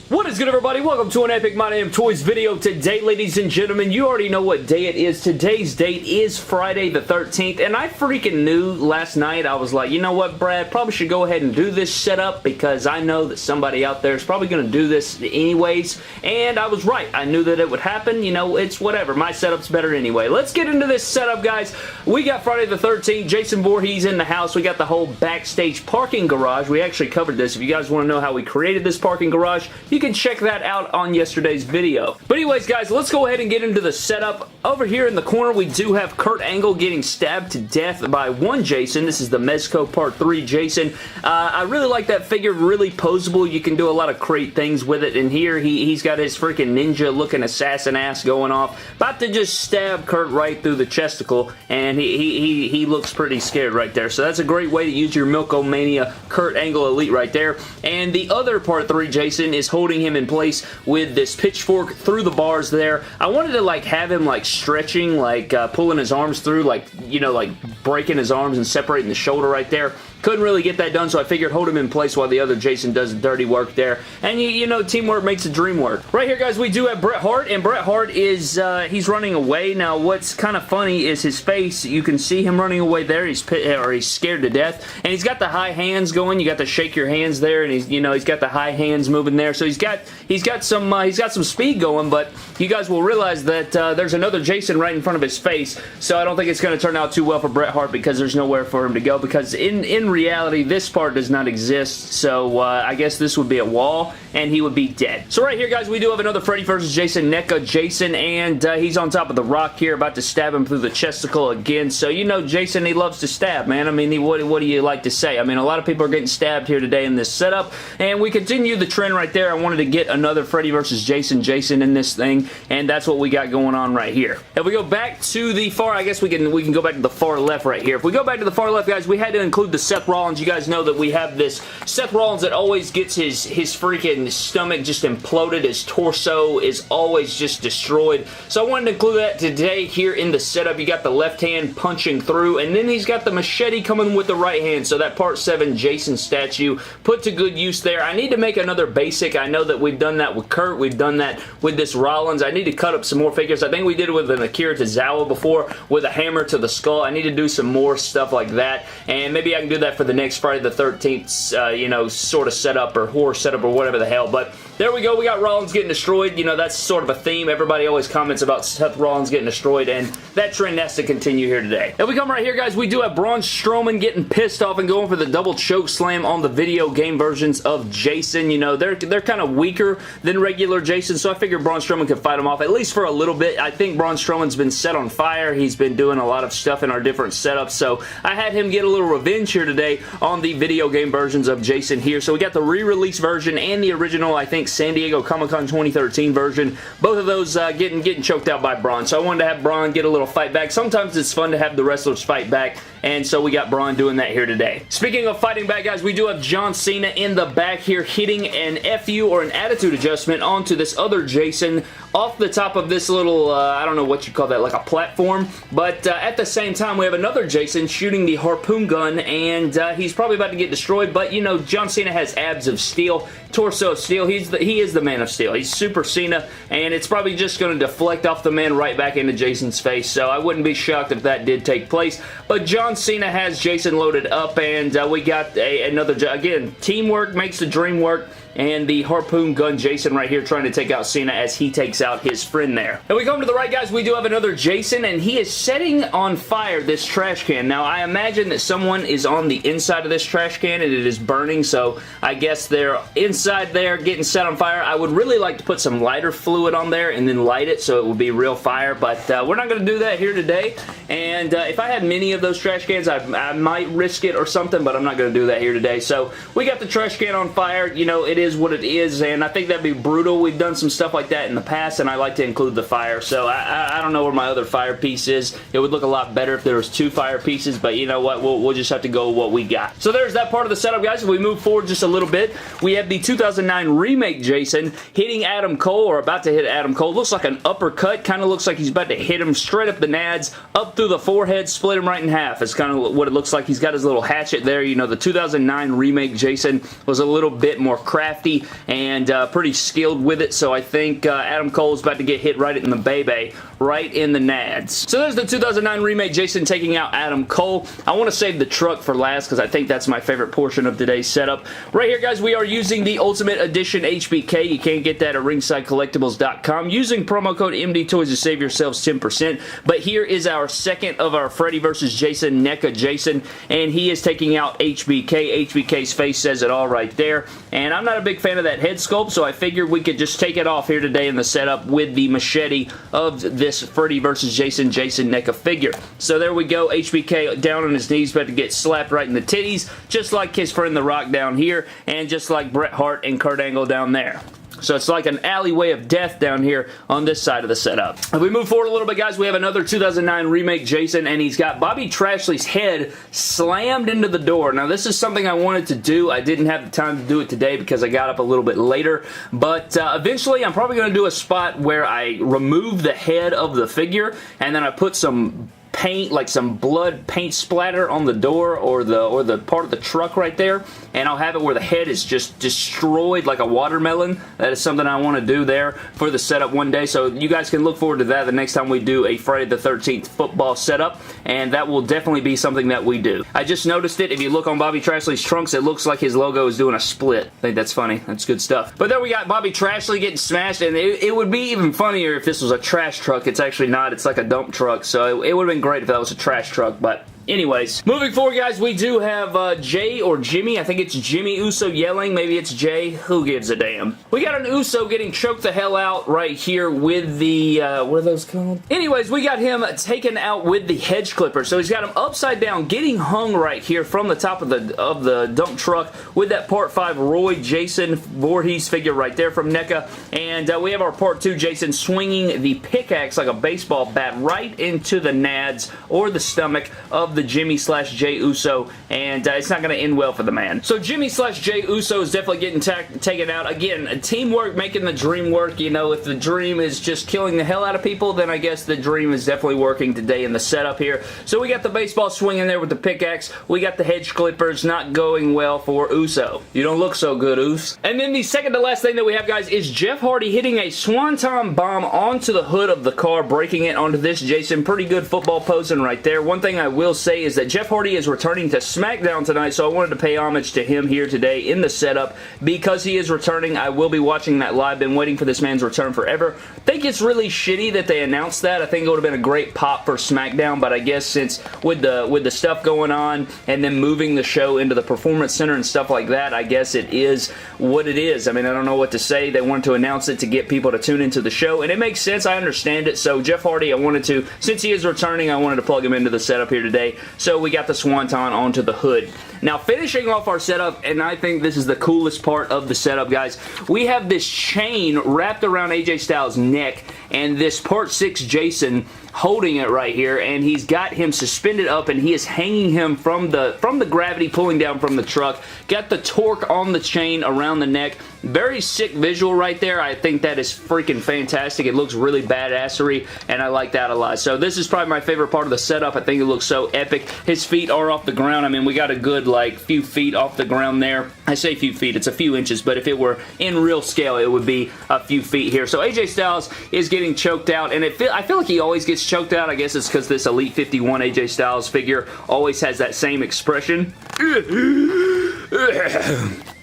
What is good, everybody? Welcome to an Epic My Damn Toys video. Today, ladies and gentlemen, you already know what day it is. Today's date is Friday the 13th, and I freaking knew last night. I was like, you know what, Brad? Probably should go ahead and do this setup because I know that somebody out there is probably going to do this anyways, and I was right. I knew that it would happen. You know, it's whatever. My setup's better anyway. Let's get into this setup, guys. We got Friday the 13th. Jason Voorhees in the house. We got the whole backstage parking garage. We actually covered this. If you guys want to know how we created this parking garage, you can check that out on yesterday's video. But anyways, guys, let's go ahead and get into the setup. Over here in the corner, we do have Kurt Angle getting stabbed to death by one Jason. This is the Mezco Part 3 Jason. I really like that figure. Really poseable. You can do a lot of great things with it. And here, he's got his freaking ninja-looking assassin ass going off. About to just stab Kurt right through the chesticle. And he looks pretty scared right there. So that's a great way to use your Milkomania Kurt Angle Elite right there. And the other Part 3 Jason is holding him in place with this pitchfork through the bars there. I wanted to like have him like stretching, like pulling his arms through, like, you know, like breaking his arms and separating the shoulder right there. Couldn't really get that done, so I figured hold him in place while the other Jason does the dirty work there. And you know, teamwork makes the dream work. Right here, guys, we do have Bret Hart, and Bret Hart is, he's running away. Now, what's kind of funny is his face. You can see him running away there. He's scared to death. And he's got the high hands going. You got to shake your hands there, and he's got the high hands moving there. So he's got some speed going, but you guys will realize that there's another Jason right in front of his face. So I don't think it's going to turn out too well for Bret Hart because there's nowhere for him to go, because in reality, this part does not exist, so I guess this would be a wall, and he would be dead. So right here, guys, we do have another Freddy vs. Jason NECA Jason, and he's on top of the rock here, about to stab him through the chesticle again. So, you know, Jason, he loves to stab, man. I mean, what do you like to say? I mean, a lot of people are getting stabbed here today in this setup, and we continue the trend right there. I wanted to get another Freddy vs. Jason in this thing, and that's what we got going on right here. If we go back to the far, I guess we can go back to the far left right here. If we go back to the far left, guys, we had to include the Seth Rollins. You guys know that we have this Seth Rollins that always gets his freaking stomach just imploded. His torso is always just destroyed. So I wanted to include that today here in the setup. You got the left hand punching through, and then he's got the machete coming with the right hand. So that Part 7 Jason statue put to good use there. I need to make another basic. I know that we've done that with Kurt. We've done that with this Rollins. I need to cut up some more figures. I think we did it with an Akira Tozawa before with a hammer to the skull. I need to do some more stuff like that, and maybe I can do that for the next Friday the 13th, you know, sort of setup or horror setup or whatever the hell. But there we go. We got Rollins getting destroyed. You know, that's sort of a theme. Everybody always comments about Seth Rollins getting destroyed, and that trend has to continue here today. If we come right here, guys, we do have Braun Strowman getting pissed off and going for the double choke slam on the video game versions of Jason. You know, they're kind of weaker than regular Jason, so I figured Braun Strowman could fight him off at least for a little bit. I think Braun Strowman's been set on fire. He's been doing a lot of stuff in our different setups, so I had him get a little revenge here today on the video game versions of Jason here. So we got the re-release version and the original, I think, San Diego Comic-Con 2013 version. Both of those getting choked out by Braun. So I wanted to have Braun get a little fight back. Sometimes it's fun to have the wrestlers fight back, and so we got Braun doing that here today. Speaking of fighting back, guys, we do have John Cena in the back here hitting an FU or an attitude adjustment onto this other Jason off the top of this little, I don't know what you call that, like a platform. But at the same time, we have another Jason shooting the harpoon gun, and he's probably about to get destroyed. But, you know, John Cena has abs of steel, torso of steel. He is the man of steel. He's Super Cena, and it's probably just going to deflect off the man right back into Jason's face. So I wouldn't be shocked if that did take place. But John Cena has Jason loaded up, and we got another, again, teamwork makes the dream work. And the harpoon gun Jason right here trying to take out Cena as he takes out his friend there. And we come to the right, guys, we do have another Jason, and he is setting on fire this trash can. Now, I imagine that someone is on the inside of this trash can and it is burning, so I guess they're inside there getting set on fire. I would really like to put some lighter fluid on there and then light it so it will be real fire, but we're not going to do that here today. And if I had many of those trash cans, I might risk it or something, but I'm not going to do that here today. So we got the trash can on fire. You know, it is what it is, and I think that'd be brutal. We've done some stuff like that in the past, and I like to include the fire. So I don't know where my other fire piece is. It would look a lot better if there was two fire pieces, but you know what? We'll just have to go with what we got. So there's that part of the setup, guys. If we move forward just a little bit, we have the 2009 Remake Jason hitting Adam Cole, or about to hit Adam Cole. Looks like an uppercut. Kind of looks like he's about to hit him straight up the nads, up through the forehead, split him right in half. It's kind of what it looks like. He's got his little hatchet there. You know, the 2009 Remake Jason was a little bit more crafty crafty and pretty skilled with it, so I think Adam Cole's about to get hit right in the baby, right in the nads. So there's the 2009 Remake Jason taking out Adam Cole. I want to save the truck for last because I think that's my favorite portion of today's setup. Right here, guys, we are using the Ultimate Edition HBK. You can't get that at ringsidecollectibles.com. Using promo code MDTOYS to save yourselves 10%. But here is our second of our Freddy vs. Jason, NECA Jason, and he is taking out HBK. HBK's face says it all right there. And I'm not a big fan of that head sculpt, so I figured we could just take it off here today in the setup with the machete of this Freddy vs. Jason NECA figure. So there we go. HBK down on his knees, about to get slapped right in the titties, just like his friend The Rock down here, and just like Bret Hart and Kurt Angle down there. So it's like an alleyway of death down here on this side of the setup. If we move forward a little bit, guys, we have another 2009 Remake Jason, and he's got Bobby Trashley's head slammed into the door. Now, this is something I wanted to do. I didn't have the time to do it today because I got up a little bit later, but eventually I'm probably going to do a spot where I remove the head of the figure, and then I put some paint, like some blood paint splatter on the door or the part of the truck right there, and I'll have it where the head is just destroyed like a watermelon. That is something I want to do there for the setup one day, so you guys can look forward to that the next time we do a Friday the 13th football setup, and that will definitely be something that we do. I just noticed it. If you look on Bobby Trashley's trunks, it looks like his logo is doing a split. I think that's funny. That's good stuff. But there we got Bobby Trashley getting smashed, and it would be even funnier if this was a trash truck. It's actually not. It's like a dump truck, so it would have been great if that was a trash truck, but anyways, moving forward, guys, we do have Jay or Jimmy. I think it's Jimmy Uso yelling. Maybe it's Jay. Who gives a damn? We got an Uso getting choked the hell out right here with the, what are those called? Anyways, we got him taken out with the hedge clipper. So he's got him upside down, getting hung right here from the top of the dump truck with that Part 5 Roy Jason Voorhees figure right there from NECA. And we have our Part 2 Jason swinging the pickaxe like a baseball bat right into the nads or the stomach of the Jimmy / Jay Uso, and it's not going to end well for the man. So Jimmy / Jay Uso is definitely getting taken out. Again, teamwork making the dream work. You know, if the dream is just killing the hell out of people, then I guess the dream is definitely working today in the setup here. So we got the baseball swing in there with the pickaxe. We got the hedge clippers not going well for Uso. You don't look so good, Us. And then the second to last thing that we have, guys, is Jeff Hardy hitting a swanton bomb onto the hood of the car, breaking it onto this Jason. Pretty good football posing right there. One thing I will say is that Jeff Hardy is returning to SmackDown tonight, so I wanted to pay homage to him here today in the setup. Because he is returning, I will be watching that live. Been waiting for this man's return forever. I think it's really shitty that they announced that. I think it would have been a great pop for SmackDown, but I guess since with the stuff going on and then moving the show into the Performance Center and stuff like that, I guess it is what it is. I mean, I don't know what to say. They wanted to announce it to get people to tune into the show, and it makes sense. I understand it. So Jeff Hardy, I wanted to, since he is returning, I wanted to plug him into the setup here today. So we got the swanton onto the hood. Now, finishing off our setup, and I think this is the coolest part of the setup, guys, we have this chain wrapped around AJ Styles' neck and this Part 6 Jason holding it right here, and he's got him suspended up, and he is hanging him from the gravity pulling down from the truck. Got the torque on the chain around the neck. Very sick visual right there. I think that is freaking fantastic. It looks really badassery, and I like that a lot. So this is probably my favorite part of the setup. I think it looks so epic. His feet are off the ground. I mean, we got a good, like, few feet off the ground there. I say few feet. It's a few inches, but if it were in real scale, it would be a few feet here. So AJ Styles is getting choked out, and I feel like he always gets choked out. I guess it's because this Elite 51 AJ Styles figure always has that same expression.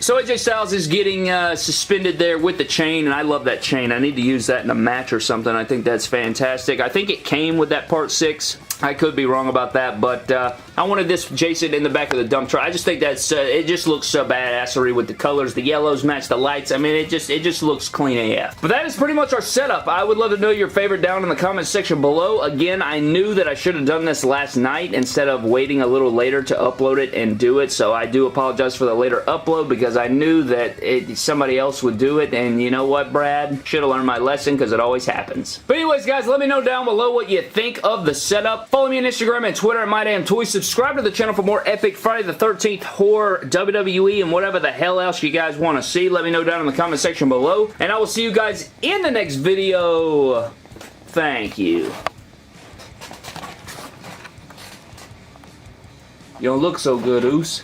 So AJ Styles is getting suspended there with the chain, and I love that chain. I need to use that in a match or something. I think that's fantastic. I think it came with that Part 6. I could be wrong about that, but I wanted this Jason in the back of the dump truck. I just think that's it just looks so badassery with the colors. The yellows match the lights. I mean, it just looks clean AF. But that is pretty much our setup. I would love to know your favorite down in the comments section below. Again, I knew that I should have done this last night instead of waiting a little later to upload it and do it, so I do apologize for the later upload because I knew that somebody else would do it, and you know what, Brad? Should have learned my lesson because it always happens. But anyways, guys, let me know down below what you think of the setup. Follow me on Instagram and Twitter at MyDamnToys. Subscribe to the channel for more epic Friday the 13th horror, WWE, and whatever the hell else you guys want to see. Let me know down in the comment section below. And I will see you guys in the next video. Thank you. You don't look so good, Oos.